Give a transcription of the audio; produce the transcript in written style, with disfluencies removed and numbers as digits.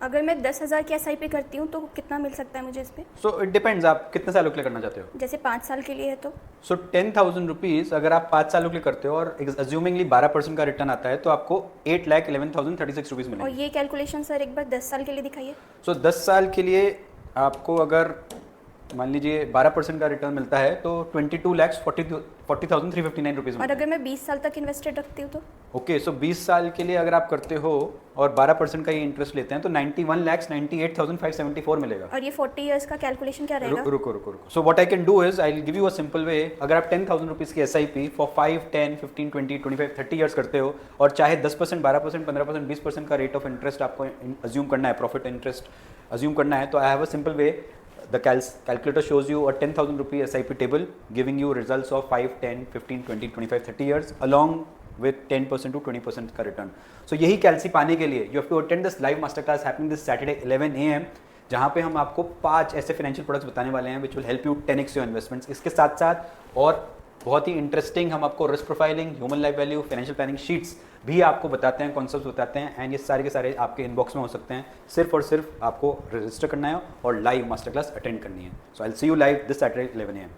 अगर मैं 10,000 की SIP करती हूँ तो कितना मिल सकता है मुझे इस पे? सो इट डिपेंड्स, आप कितने सालों के लिए करना चाहते हो। जैसे 5 साल के लिए है तो? सो 10,000 रुपीज़ अगर आप 5 सालों के लिए करते हो और अज्यूमिंगली 12% का रिटर्न आता है तो आपको 8,11,036 रुपीज़ और मिलेंगे। ये कैलकुलेशन सर एक बार 10 साल के लिए दिखाइए। सो 10 साल के लिए आपको अगर मान लीजिए 12% का रिटर्न मिलता है तो 22,40,359 रुपीज़ और मिलता अगर है। मैं 20 साल तक इन्वेस्टेड रखती हूँ तो? ओके, सो 20 साल के लिए अगर आप करते हो और 12% का ये इंटरेस्ट लेते हैं तो 91,98,574 मिलेगा। और ये 40 इयर्स का कैलकुलेशन क्या रहेगा? रुको रुको रुको। So what I can do is I will give you a simple way. अगर आप 10,000 रुपीज़ की SIP फॉर 5, 10, 15, 20, 25, 30 ईयर्स करते हो और चाहे 10%, 12%, 15%, 20% का रेट ऑफ इंटरेस्ट आपको अज्यूम करना है, प्रॉफिट इंटरेस्ट अज्यूम करना है, तो I have a simple way. The calculator shows you a 10,000 rupee SIP table giving you results of 5, 10, 15, 20, 25, 30 years along with 10% to 20% का रिटर्न। सो यही कैल्सी पाने के लिए you have to attend this live master class happening this Saturday 11 AM, जहाँ पे हम आपको 5 ऐसे फाइनेंशियल प्रोडक्ट्स बताने वाले हैं which will help you 10x your investments. इसके साथ साथ और बहुत ही इंटरेस्टिंग हम आपको risk profiling, human life value, financial planning sheets भी आपको बताते हैं, कॉन्सेप्ट्स बताते हैं, एंड ये सारे के सारे आपके इनबॉक्स में हो सकते हैं। सिर्फ और सिर्फ आपको रजिस्टर करना है और लाइव मास्टर क्लास अटेंड करनी है। So I will see you live this Saturday 11 AM।